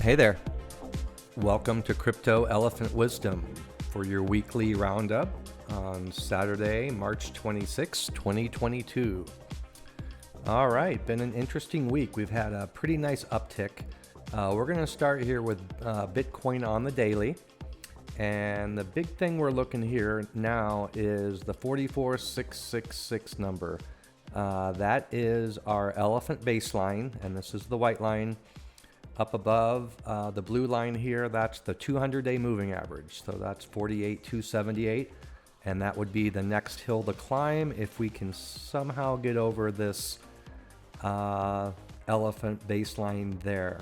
Hey there. Welcome to Crypto Elephant Wisdom for your weekly roundup on Saturday, March 26, 2022. All right, been an interesting week. We've had a pretty nice uptick. We're going to start here with Bitcoin on the daily. And the big thing we're looking here now is the 44666 number. That is our elephant baseline, and this is the white line. Up above, the blue line here, that's the 200-day moving average. So that's 48,278, and that would be the next hill to climb if we can somehow get over this elephant baseline there.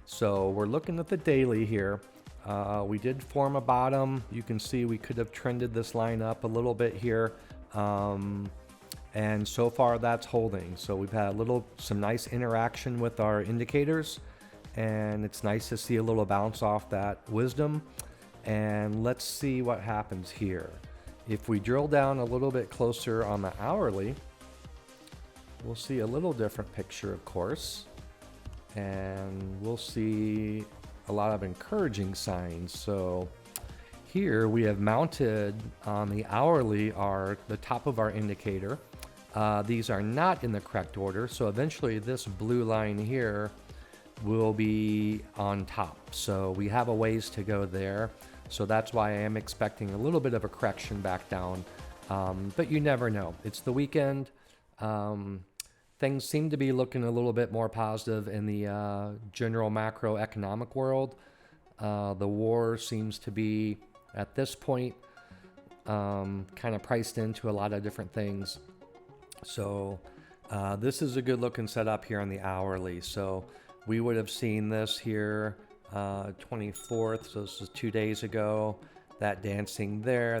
So we're looking at the daily here. We did form a bottom. You can see we could have trended this line up a little bit here. And so far that's holding. So we've had some nice interaction with our indicators. And it's nice to see a little bounce off that wisdom. And let's see what happens here. If we drill down a little bit closer on the hourly, we'll see a little different picture, of course. And we'll see a lot of encouraging signs. So here we have mounted on the hourly the top of our indicator. These are not in the correct order. So eventually this blue line here will be on top. So we have a ways to go there. So that's why I am expecting a little bit of a correction back down. But you never know. It's the weekend. Things seem to be looking a little bit more positive in the general macroeconomic world. The war seems to be, at this point, kind of priced into a lot of different things. So this is a good looking setup here on the hourly. So we would have seen this here 24th, so this is 2 days ago, that dancing there,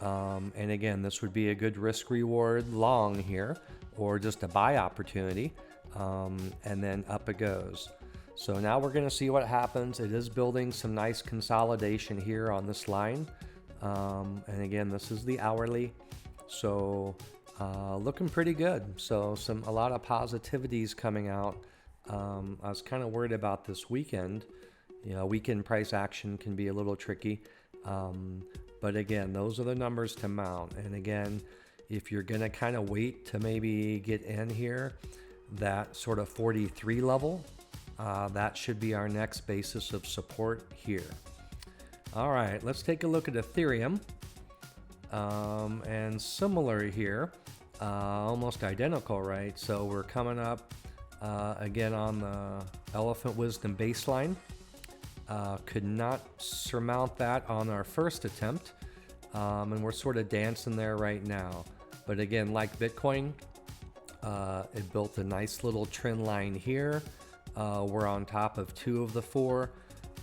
and again, this would be a good risk reward long here, or just a buy opportunity, and then up it goes. So now we're going to see what happens. It is building some nice consolidation here on this line, and again, this is the hourly, so looking pretty good. So a lot of positivities coming out. I was kind of worried about this weekend. Weekend price action can be a little tricky. But again, those are the numbers to mount. And again, if you're going to kind of wait to maybe get in here, that sort of 43 level, that should be our next basis of support here. All right, let's take a look at Ethereum. And similar here, almost identical, right? So we're coming up again on the elephant wisdom baseline. Could not surmount that on our first attempt, and we're sort of dancing there right now. But again, like Bitcoin, it built a nice little trend line here. We're on top of 2 of the 4.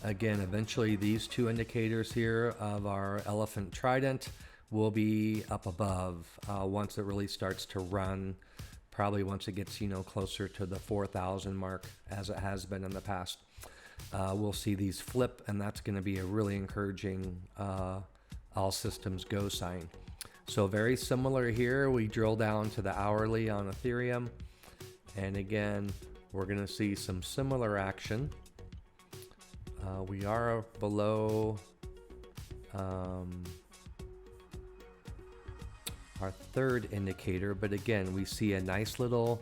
Again, eventually these 2 indicators here of our elephant trident will be up above once it really starts to run, probably once it gets closer to the 4,000 mark, as it has been in the past. We'll see these flip, and that's going to be a really encouraging all systems go sign. So very similar here. We drill down to the hourly on Ethereum, and again, we're going to see some similar action. We are below our third indicator, but again, we see a nice little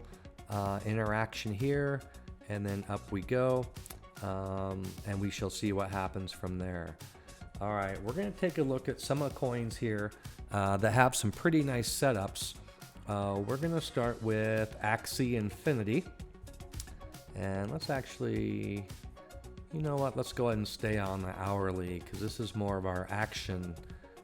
interaction here, and then up we go, and we shall see what happens from there. All right, we're going to take a look at some of the coins here that have some pretty nice setups. We're going to start with Axie Infinity, and let's actually, let's go ahead and stay on the hourly, because this is more of our action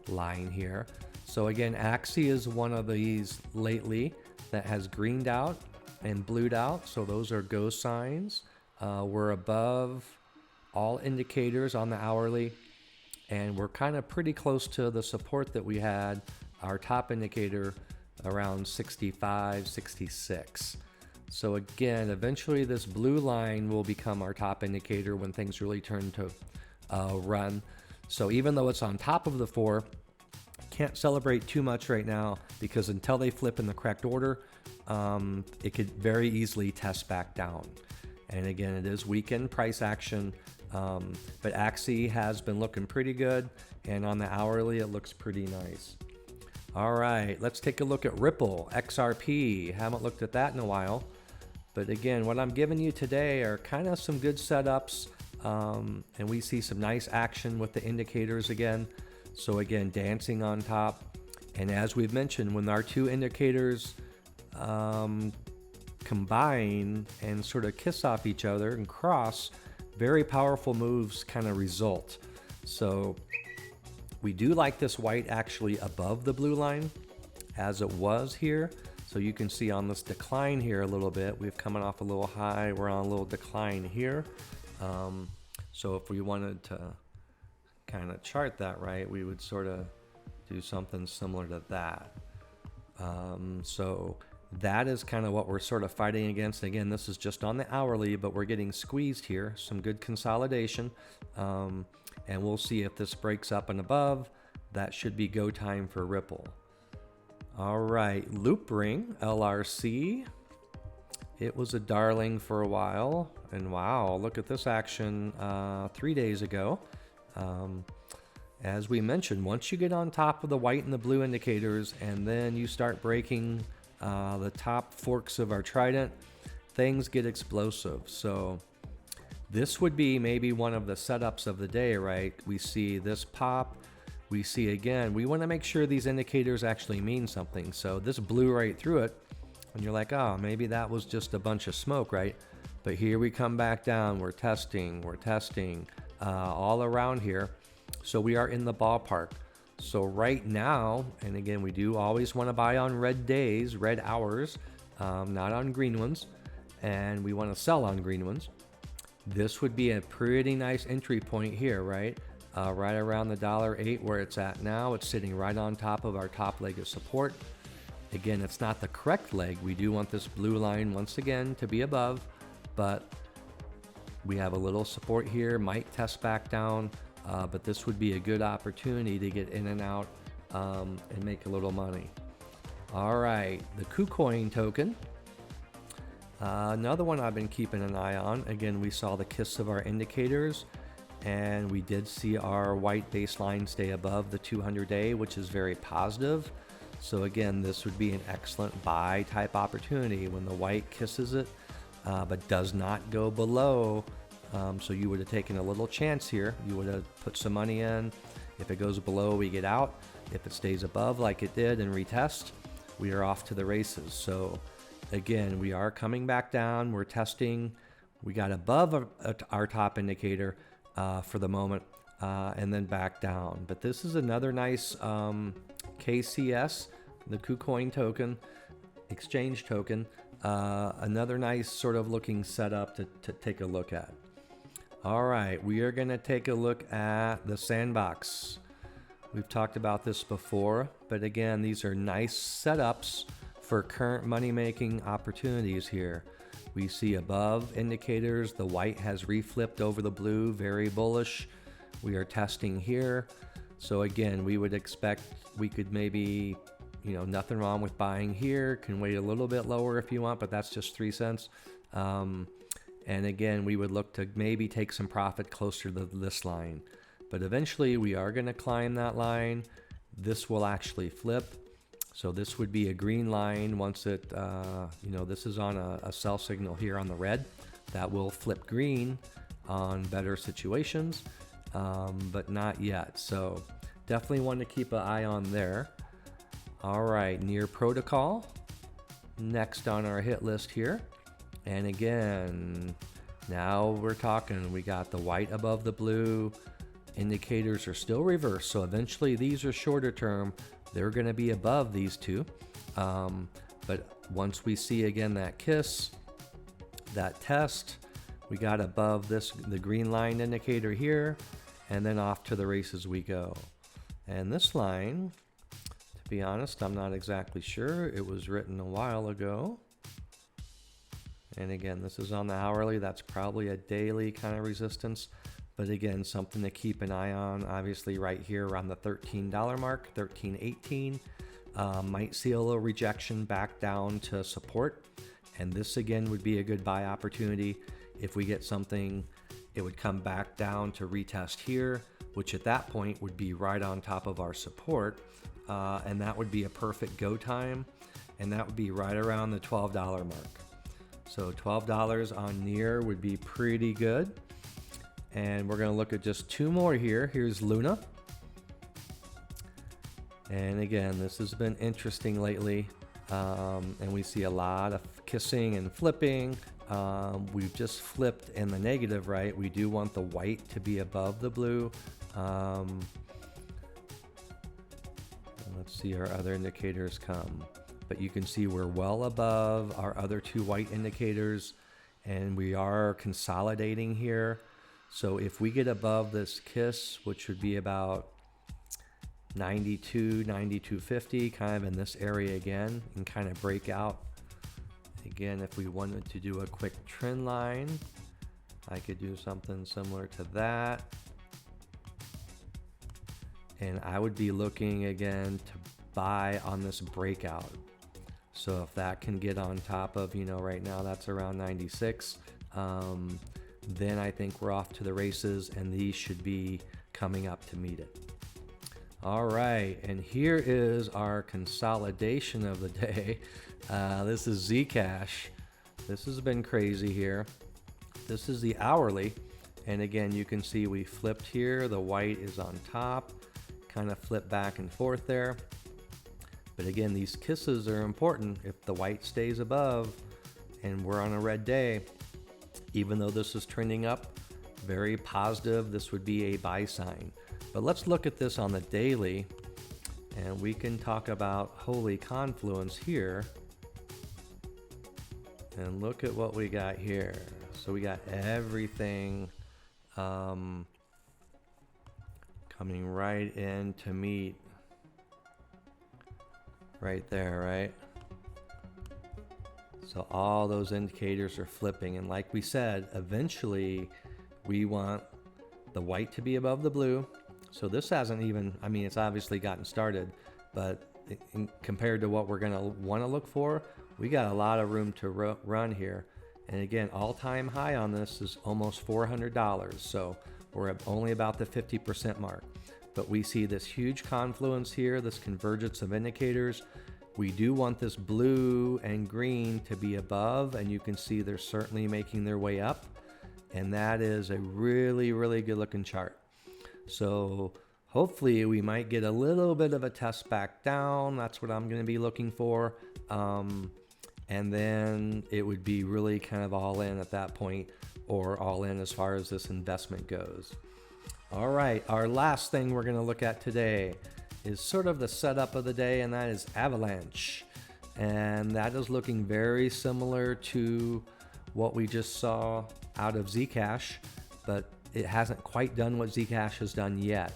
line here. So again, Axie is one of these lately that has greened out and blued out. So those are go signs. We're above all indicators on the hourly, and we're kind of pretty close to the support that we had, our top indicator around 65, 66. So again, eventually this blue line will become our top indicator when things really turn to run. So even though it's on top of the 4, can't celebrate too much right now, because until they flip in the correct order, it could very easily test back down. And again, it is weekend price action, but Axie has been looking pretty good, and on the hourly it looks pretty nice. All right, let's take a look at Ripple, XRP. Haven't looked at that in a while. But again, what I'm giving you today are kind of some good setups, and we see some nice action with the indicators again. So again, dancing on top. And as we've mentioned, when our two indicators combine and sort of kiss off each other and cross, very powerful moves kind of result. So we do like this white actually above the blue line as it was here. So you can see on this decline here a little bit, we've coming off a little high, we're on a little decline here. So if we wanted to kind of chart that right, we would sort of do something similar to that. So that is kind of what we're sort of fighting against. Again, this is just on the hourly, but we're getting squeezed here, some good consolidation. And we'll see if this breaks up and above. That should be go time for Ripple. All right, Loop Ring, LRC. It was a darling for a while, and wow, look at this action 3 days ago. As we mentioned, once you get on top of the white and the blue indicators, and then you start breaking the top forks of our trident, things get explosive. So this would be maybe one of the setups of the day, right? We see this pop. We see again, we want to make sure these indicators actually mean something. So this blew right through it, and you're like, oh, maybe that was just a bunch of smoke, right? But here we come back down, we're testing all around here. So we are in the ballpark. So right now, and again, we do always want to buy on red days, red hours, not on green ones, and we want to sell on green ones. This would be a pretty nice entry point here, right? Right around the $1.08 where it's at now. It's sitting right on top of our top leg of support. Again, it's not the correct leg. We do want this blue line once again to be above, but we have a little support here, might test back down, but this would be a good opportunity to get in and out and make a little money. All right, the Kucoing Token. Another one I've been keeping an eye on. Again, we saw the kiss of our indicators, and we did see our white baseline stay above the 200-day, which is very positive. So again, this would be an excellent buy type opportunity when the white kisses it, but does not go below. So you would have taken a little chance here. You would have put some money in. If it goes below, we get out. If it stays above like it did and retest, we are off to the races. So again, we are coming back down. We're testing. We got above our top indicator for the moment, and then back down. But this is another nice KCS, the Kucoing Token, exchange token. Another nice sort of looking setup to take a look at. All right, we are going to take a look at the Sandbox. We've talked about this before, but again, these are nice setups for current money-making opportunities here. We see above indicators, the white has reflipped over the blue, very bullish. We are testing here. So again, we would expect we could maybe, nothing wrong with buying here. Can wait a little bit lower if you want, but that's just 3 cents. And again, we would look to maybe take some profit closer to this line. But eventually we are going to climb that line. This will actually flip. So this would be a green line once it, this is on a sell signal here on the red. That will flip green on better situations, but not yet. So definitely want to keep an eye on there. All right, Near Protocol, next on our hit list here. And again, now we're talking, we got the white above the blue. Indicators are still reversed, so eventually these are shorter term. They're going to be above these two. But once we see again that kiss, that test, we got above the green line indicator here, and then off to the races we go. And this line, to be honest, I'm not exactly sure. It was written a while ago. And again, this is on the hourly. That's probably a daily kind of resistance. But again, something to keep an eye on, obviously right here around the $13 mark, $13.18. Might see a little rejection back down to support. And this again would be a good buy opportunity If we get something, it would come back down to retest here, which at that point would be right on top of our support. And that would be a perfect go time. And that would be right around the $12 mark. So $12 on near would be pretty good. And we're going to look at just two more here. Here's Luna. And again, this has been interesting lately. And we see a lot of kissing and flipping. We've just flipped in the negative, right? We do want the white to be above the blue. Let's see our other indicators come. But you can see we're well above our other two white indicators, and we are consolidating here. So if we get above this kiss, which would be about 92, 92.50, kind of in this area again, and kind of break out. Again, if we wanted to do a quick trend line, I could do something similar to that. And I would be looking again to buy on this breakout. So if that can get on top of, you know, right now that's around 96, then I think we're off to the races, and these should be coming up to meet it. All right, and here is our consolidation of the day. This is Zcash. This has been crazy here. This is the hourly, and again, you can see we flipped here. The white is on top, kind of flip back and forth there. But again, these kisses are important. If the white stays above and we're on a red day, even though this is trending up, very positive, this would be a buy sign. But let's look at this on the daily, and we can talk about holy confluence here. And look at what we got here. So we got everything coming right in to meet right there, right? So all those indicators are flipping, and like we said, eventually we want the white to be above the blue. So this hasn't even, I mean, it's obviously gotten started, but compared to what we're going to want to look for, we got a lot of room to run here. And again, all-time high on this is almost $400. So we're at only about the 50% mark. But we see this huge confluence here, this convergence of indicators. We do want this blue and green to be above, and you can see they're certainly making their way up. And that is a really, really good looking chart. So hopefully we might get a little bit of a test back down. That's what I'm going to be looking for. And then it would be really kind of all in at that point, or all in as far as this investment goes. All right, our last thing we're going to look at today is sort of the setup of the day, and that is Avalanche. And that is looking very similar to what we just saw out of Zcash, but it hasn't quite done what Zcash has done yet.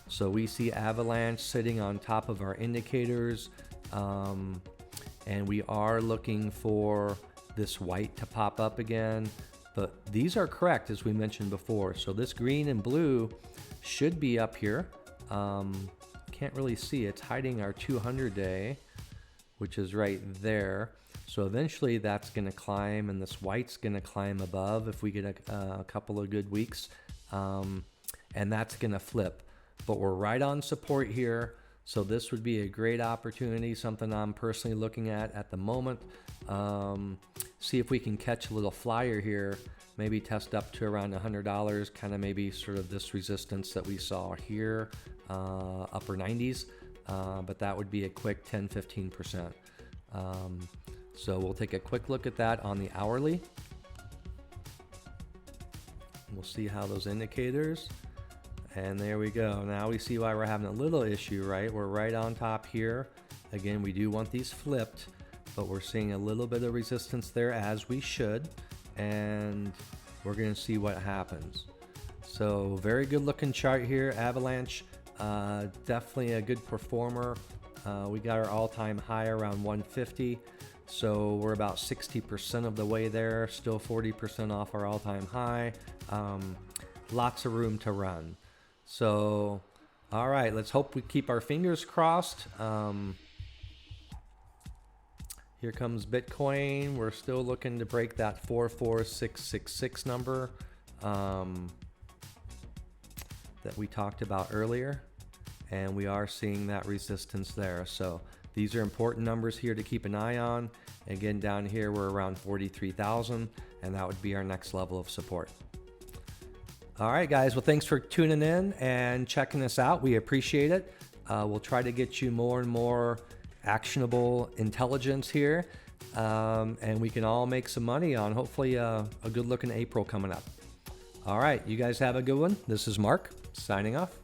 So we see Avalanche sitting on top of our indicators, and we are looking for this white to pop up again. But these are correct, as we mentioned before. So this green and blue should be up here. Can't really see. It's hiding our 200-day, which is right there. So eventually that's going to climb, and this white's going to climb above if we get a couple of good weeks. And that's going to flip. But we're right on support here. So this would be a great opportunity, something I'm personally looking at the moment. See if we can catch a little flyer here, maybe test up to around $100, kind of maybe sort of this resistance that we saw here, upper 90s, but that would be a quick 10-15%. So we'll take a quick look at that on the hourly. We'll see how those indicators, and there we go. Now we see why we're having a little issue, right? We're right on top here. Again, we do want these flipped, but we're seeing a little bit of resistance there, as we should, and we're going to see what happens. So very good looking chart here. Avalanche, definitely a good performer. We got our all-time high around 150, so we're about 60% of the way there, still 40% off our all-time high. Lots of room to run. So all right, let's hope we keep our fingers crossed. Here comes Bitcoin. We're still looking to break that 44666 number that we talked about earlier. And we are seeing that resistance there. So these are important numbers here to keep an eye on. Again, down here, we're around 43,000, and that would be our next level of support. All right, guys. Well, thanks for tuning in and checking us out. We appreciate it. We'll try to get you more and more actionable intelligence here, and we can all make some money on hopefully a good looking April coming up. All right, you guys have a good one. This is Mark signing off.